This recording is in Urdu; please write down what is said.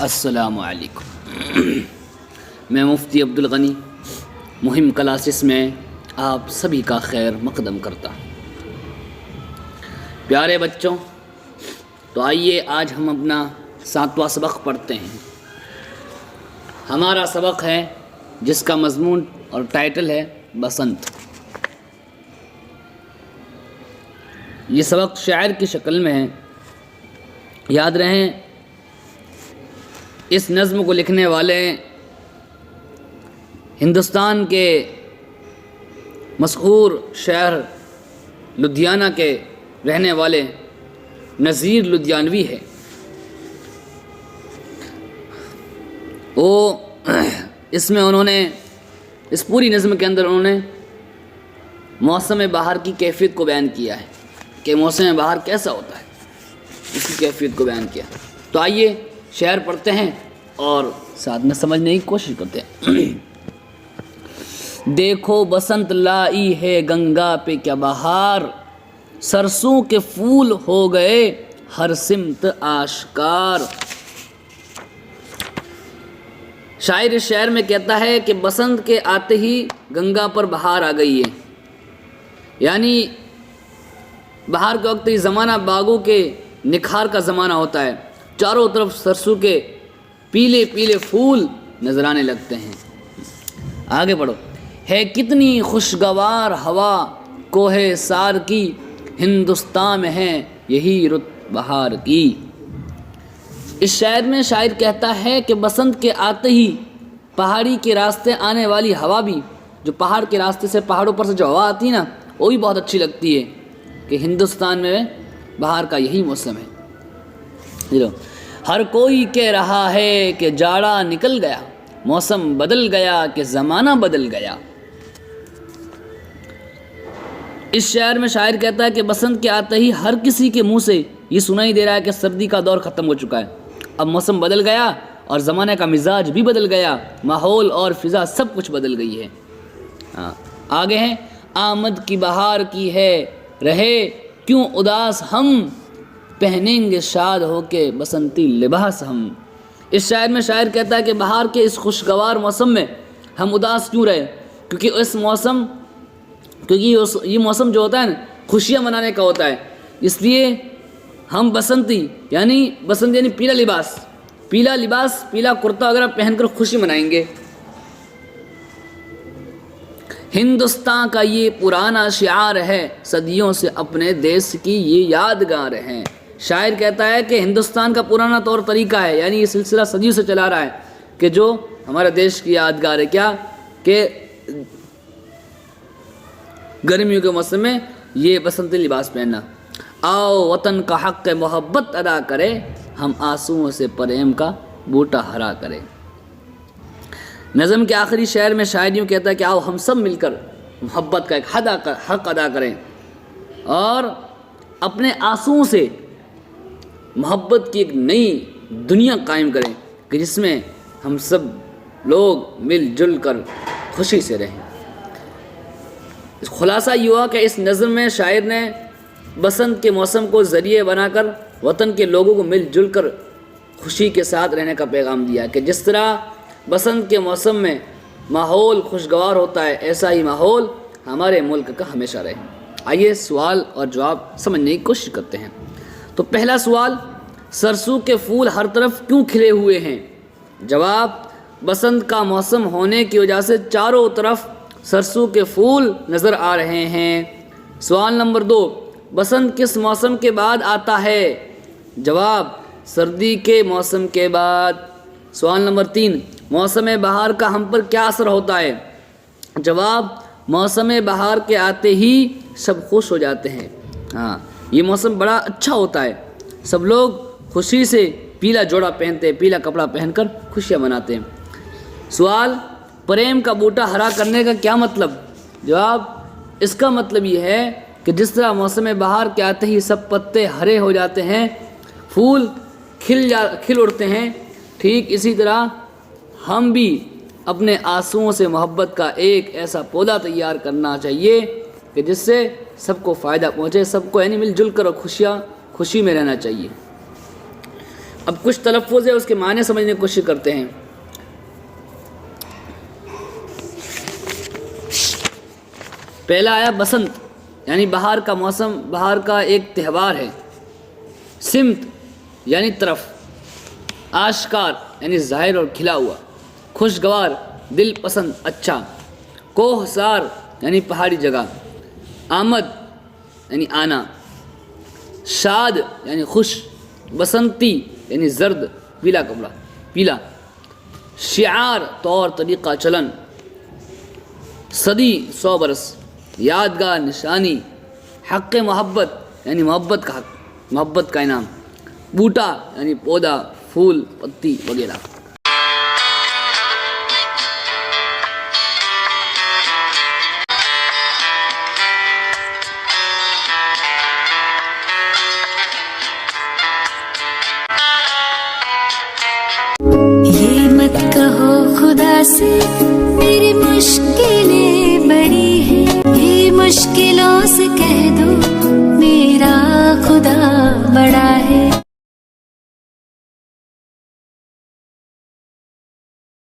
السلام علیکم۔ میں مفتی عبدالغنی مہم کلاسز میں آپ سبھی کا خیر مقدم کرتا ہوں۔ پیارے بچوں، تو آئیے آج ہم اپنا 7واں سبق پڑھتے ہیں۔ ہمارا سبق ہے جس کا مضمون اور ٹائٹل ہے بسنت۔ یہ سبق شاعر کی شکل میں ہے۔ یاد رہیں، اس نظم کو لکھنے والے ہندوستان کے مشہور شہر لدھیانہ کے رہنے والے نذیر لدھیانوی ہے۔ وہ اس میں انہوں نے اس پوری نظم کے اندر انہوں نے موسم بہار کی کیفیت کو بیان کیا ہے کہ موسم بہار کیسا ہوتا ہے، اس کی کیفیت کو بیان کیا۔ تو آئیے شعر پڑھتے ہیں اور ساتھ میں سمجھنے کی کوشش کرتے ہیں۔ دیکھو بسنت لائی ہے گنگا پہ کیا بہار، سرسوں کے پھول ہو گئے ہر سمت آشکار۔ شاعر اس شعر میں کہتا ہے کہ بسنت کے آتے ہی گنگا پر بہار آ گئی ہے، یعنی بہار کے وقت یہ زمانہ باغوں کے نکھار کا زمانہ ہوتا ہے۔ چاروں طرف سرسوں کے پیلے پیلے پھول نظر آنے لگتے ہیں۔ آگے پڑھو۔ ہے کتنی خوشگوار ہوا کوہ سار کی، ہندوستان میں ہے یہی رت بہار کی۔ اس شعر میں شاعر کہتا ہے کہ بسنت کے آتے ہی پہاڑی کے راستے آنے والی ہوا بھی، جو پہاڑ کے راستے سے پہاڑوں پر سے جو ہوا آتی ہے نا، وہ بھی بہت اچھی لگتی ہے کہ ہندوستان میں بہار کا یہی موسم ہے۔ ہر کوئی کہہ رہا ہے کہ جاڑا نکل گیا، موسم بدل گیا کہ زمانہ بدل گیا۔ اس شعر میں شاعر کہتا ہے کہ بسنت کے آتے ہی ہر کسی کے منہ سے یہ سنائی دے رہا ہے کہ سردی کا دور ختم ہو چکا ہے، اب موسم بدل گیا اور زمانے کا مزاج بھی بدل گیا، ماحول اور فضا سب کچھ بدل گئی ہے۔ آگے ہیں، آمد کی بہار کی ہے رہے کیوں اداس ہم، پہنیں گے شاد ہو کے بسنتی لباس ہم۔ اس شاعر میں شاعر کہتا ہے کہ بہار کے اس خوشگوار موسم میں ہم اداس کیوں رہے، کیونکہ یہ موسم جو ہوتا ہے نا، خوشیاں منانے کا ہوتا ہے، اس لیے ہم بسنتی یعنی پیلا لباس پیلا کرتا وغیرہ پہن کر خوشی منائیں گے۔ ہندوستان کا یہ پرانا شعار ہے، صدیوں سے اپنے دیش کی یہ یادگار ہے۔ شاعر کہتا ہے کہ ہندوستان کا پرانا طور طریقہ ہے، یعنی یہ سلسلہ صدیوں سے چلا رہا ہے کہ جو ہمارے دیش کی یادگار ہے، کیا کہ گرمیوں کے موسم میں یہ بسنتی لباس پہننا۔ آؤ وطن کا حق محبت ادا کرے، ہم آنسوؤں سے پریم کا بوٹا ہرا کرے۔ نظم کے آخری شعر میں شاعر یوں کہتا ہے کہ آؤ ہم سب مل کر محبت کا ایک حق ادا کریں اور اپنے آنسوؤں سے محبت کی ایک نئی دنیا قائم کریں کہ جس میں ہم سب لوگ مل جل کر خوشی سے رہیں۔ خلاصہ یہ ہوا کہ اس نظم میں شاعر نے بسنت کے موسم کو ذریعے بنا کر وطن کے لوگوں کو مل جل کر خوشی کے ساتھ رہنے کا پیغام دیا کہ جس طرح بسنت کے موسم میں ماحول خوشگوار ہوتا ہے، ایسا ہی ماحول ہمارے ملک کا ہمیشہ رہے۔ آئیے سوال اور جواب سمجھنے کی کوشش کرتے ہیں۔ تو پہلا سوال، سرسوں کے پھول ہر طرف کیوں کھلے ہوئے ہیں؟ جواب، بسنت کا موسم ہونے کی وجہ سے چاروں طرف سرسوں کے پھول نظر آ رہے ہیں۔ سوال نمبر 2، بسنت کس موسم کے بعد آتا ہے؟ جواب، سردی کے موسم کے بعد۔ سوال نمبر 3، موسم بہار کا ہم پر کیا اثر ہوتا ہے؟ جواب، موسم بہار کے آتے ہی سب خوش ہو جاتے ہیں۔ یہ موسم بڑا اچھا ہوتا ہے، سب لوگ خوشی سے پیلا جوڑا پہنتے ہیں، پیلا کپڑا پہن کر خوشیاں مناتے ہیں۔ سوال، پریم کا بوٹا ہرا کرنے کا کیا مطلب؟ جواب، اس کا مطلب یہ ہے کہ جس طرح موسم بہار کے آتے ہی سب پتے ہرے ہو جاتے ہیں، پھول کھل اڑتے ہیں، ٹھیک اسی طرح ہم بھی اپنے آنسوؤں سے محبت کا ایک ایسا پودا تیار کرنا چاہیے کہ جس سے سب کو فائدہ پہنچے، سب کو یعنی مل جل کر اور خوشی میں رہنا چاہیے۔ اب کچھ تلفظ ہے اس کے معنی سمجھنے کی کوشش کرتے ہیں. پہلا آیا بسنت یعنی بہار کا موسم، بہار کا ایک تہوار ہے. سمت یعنی طرف، آشکار یعنی ظاہر اور کھلا ہوا، خوشگوار دل پسند اچھا، کوہ سار یعنی پہاڑی جگہ، آمد یعنی آنا، شاد یعنی خوش، بسنتی یعنی زرد پیلا کپڑا پیلا، شعار طور طریقہ چلن، صدی 100 برس، یادگار نشانی، حق محبت یعنی محبت کا حق، محبت کا انعام، بوٹا یعنی پودا، پھول، پتی وغیرہ. یہ مت کہو خدا سے میری مشکلیں بڑی ہیں، یہ مشکلوں سے کہہ دو میرا خدا بڑا ہے.